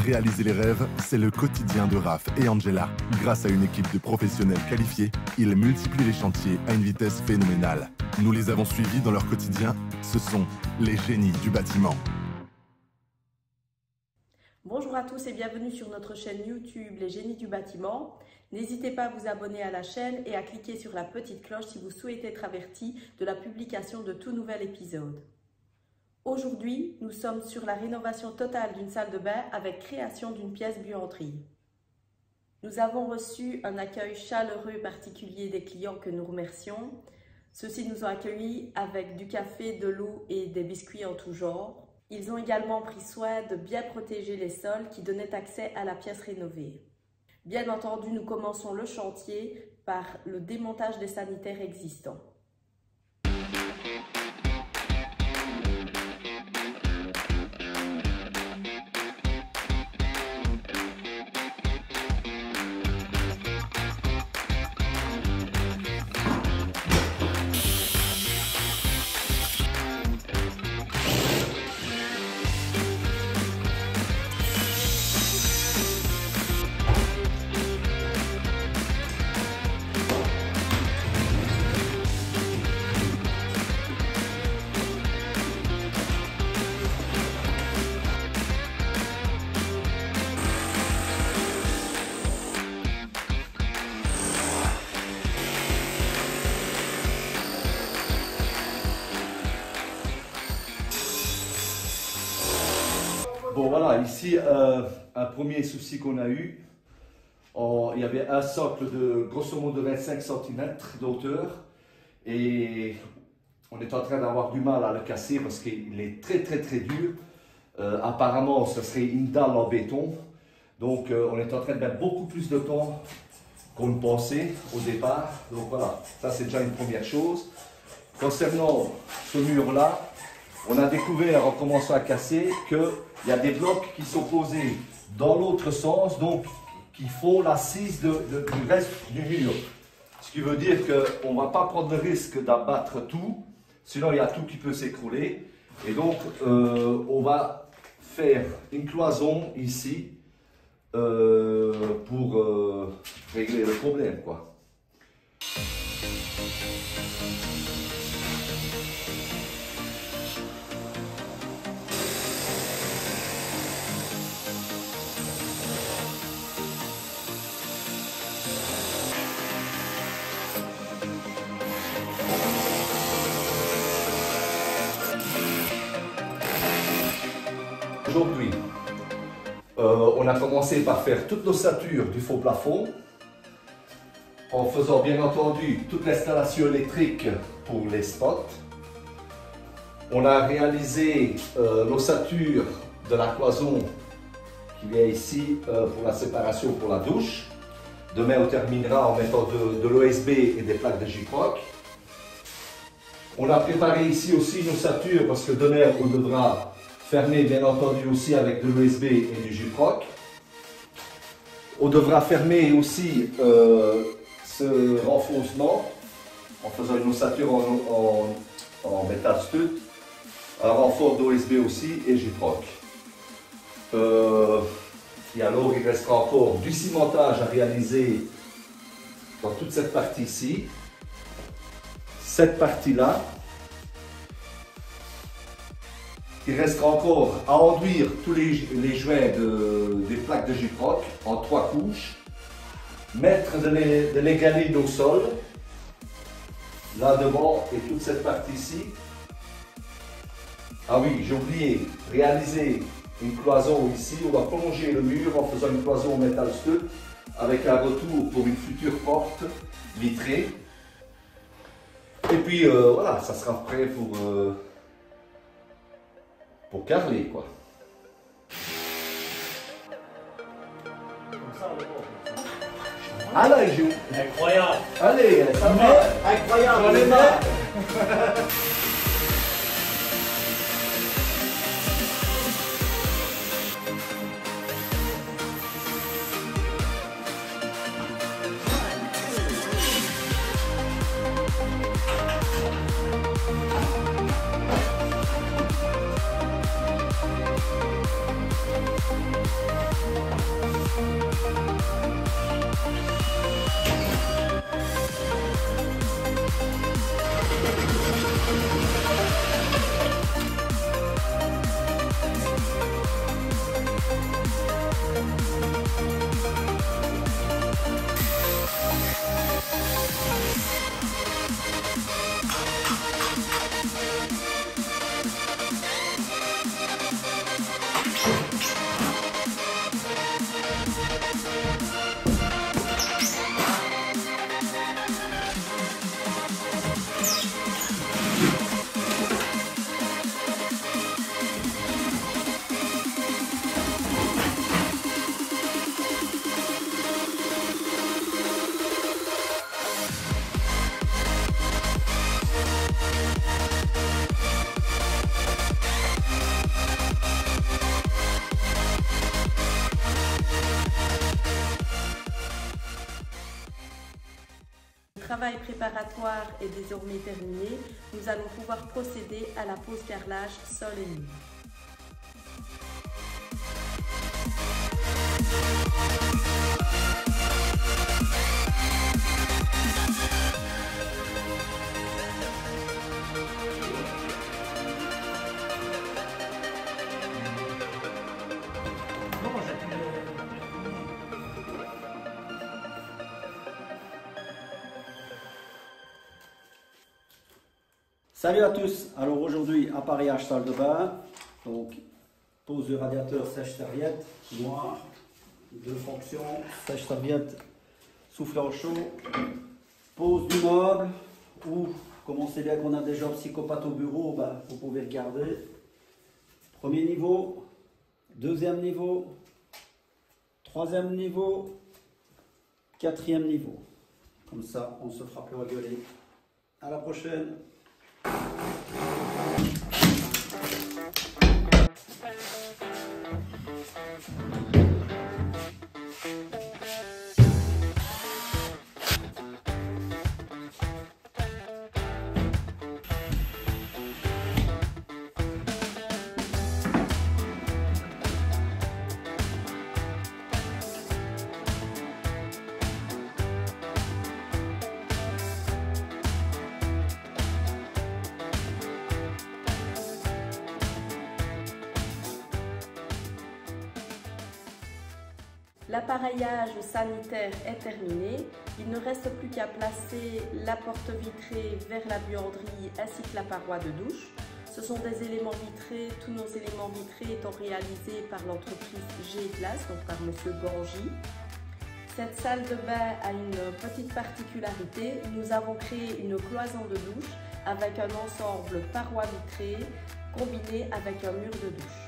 Réaliser les rêves, c'est le quotidien de Raph et Angela. Grâce à une équipe de professionnels qualifiés, ils multiplient les chantiers à une vitesse phénoménale. Nous les avons suivis dans leur quotidien. Ce sont les génies du bâtiment. Bonjour à tous et bienvenue sur notre chaîne YouTube Les Génies du Bâtiment. N'hésitez pas à vous abonner à la chaîne et à cliquer sur la petite cloche si vous souhaitez être averti de la publication de tout nouvel épisode. Aujourd'hui, nous sommes sur la rénovation totale d'une salle de bain avec création d'une pièce buanderie. Nous avons reçu un accueil chaleureux et particulier des clients que nous remercions. Ceux-ci nous ont accueillis avec du café, de l'eau et des biscuits en tout genre. Ils ont également pris soin de bien protéger les sols qui donnaient accès à la pièce rénovée. Bien entendu, nous commençons le chantier par le démontage des sanitaires existants. Bon voilà, ici un premier souci qu'on a eu, il y avait un socle de grosso modo 25 cm d'auteur et on est en train d'avoir du mal à le casser parce qu'il est très dur. Apparemment ce serait une dalle en béton, donc on est en train de mettre beaucoup plus de temps qu'on ne pensait au départ. Donc voilà, ça c'est déjà une première chose. Concernant ce mur là, on a découvert en commençant à casser qu'il y a des blocs qui sont posés dans l'autre sens, donc qui font l'assise du reste du mur. Ce qui veut dire qu'on ne va pas prendre le risque d'abattre tout, sinon il y a tout qui peut s'écrouler. Et donc on va faire une cloison ici pour régler le problème, quoi. Aujourd'hui, on a commencé par faire toute l'ossature du faux plafond, en faisant bien entendu toute l'installation électrique pour les spots. On a réalisé l'ossature de la cloison qui vient ici pour la séparation pour la douche. Demain, on terminera en mettant de l'OSB et des plaques de J-Proc. On a préparé ici aussi une ossature parce que demain, on devra fermer bien entendu aussi avec de l'OSB et du J-Proc. On devra fermer aussi ce renfoncement en faisant une ossature en métal stud, un renfort d'OSB aussi et J-Proc. Et alors il restera encore du cimentage à réaliser dans toute cette partie ici, cette partie là. Il restera encore à enduire tous les joints des plaques de J-Proc en 3 couches, mettre de l'égaline au sol, là devant et toute cette partie ici. Ah oui, j'ai oublié, réaliser une cloison ici, on va prolonger le mur en faisant une cloison en métal stud avec un retour pour une future porte vitrée. Et puis voilà, ça sera prêt pour carreler, quoi. Comme ça, on le voit. Allez, joue. Incroyable. Allez, ça va. Incroyable. Sur les mains. travail préparatoire est désormais terminé. Nous allons pouvoir procéder à la pose carrelage sol et mur. Salut à tous, alors aujourd'hui appareillage salle de bain, donc pose de radiateur sèche-serviette, noir, deux fonctions, sèche-serviette, souffleur chaud, pose du meuble, ou comme on sait bien qu'on a déjà un psychopathe au bureau, ben, vous pouvez regarder. Premier niveau, deuxième niveau, troisième niveau, quatrième niveau. Comme ça, on ne se fera plus rigoler. À la prochaine. L'appareillage sanitaire est terminé. Il ne reste plus qu'à placer la porte vitrée vers la buanderie ainsi que la paroi de douche. Ce sont des éléments vitrés. Tous nos éléments vitrés étant réalisés par l'entreprise G-Glace, donc par Monsieur Gangy. Cette salle de bain a une petite particularité. Nous avons créé une cloison de douche avec un ensemble paroi vitrée combiné avec un mur de douche.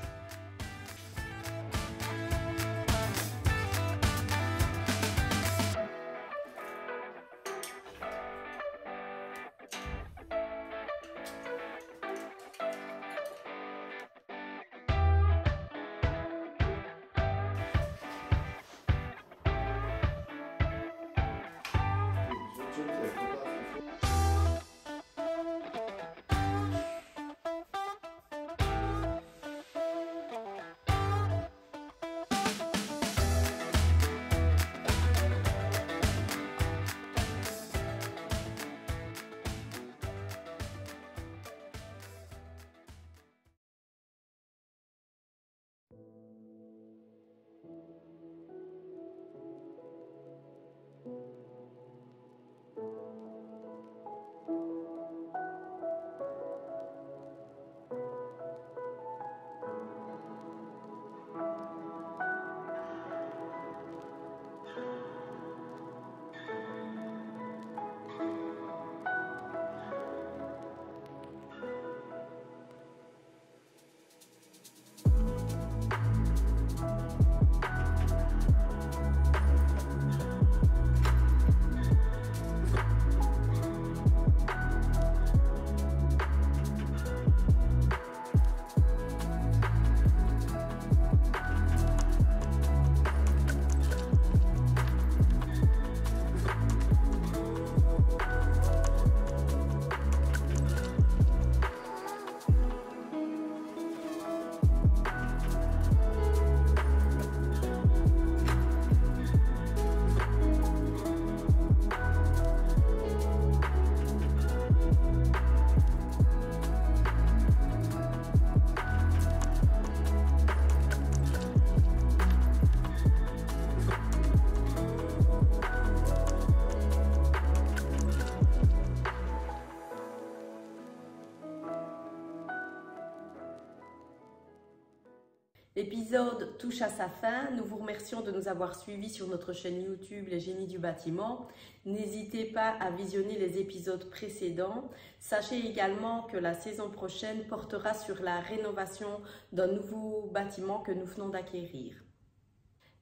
L'épisode touche à sa fin. Nous vous remercions de nous avoir suivis sur notre chaîne YouTube Les Génies du Bâtiment. N'hésitez pas à visionner les épisodes précédents. Sachez également que la saison prochaine portera sur la rénovation d'un nouveau bâtiment que nous venons d'acquérir.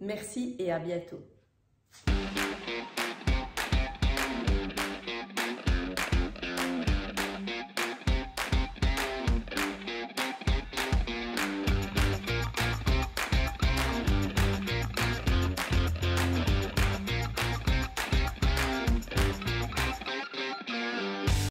Merci et à bientôt.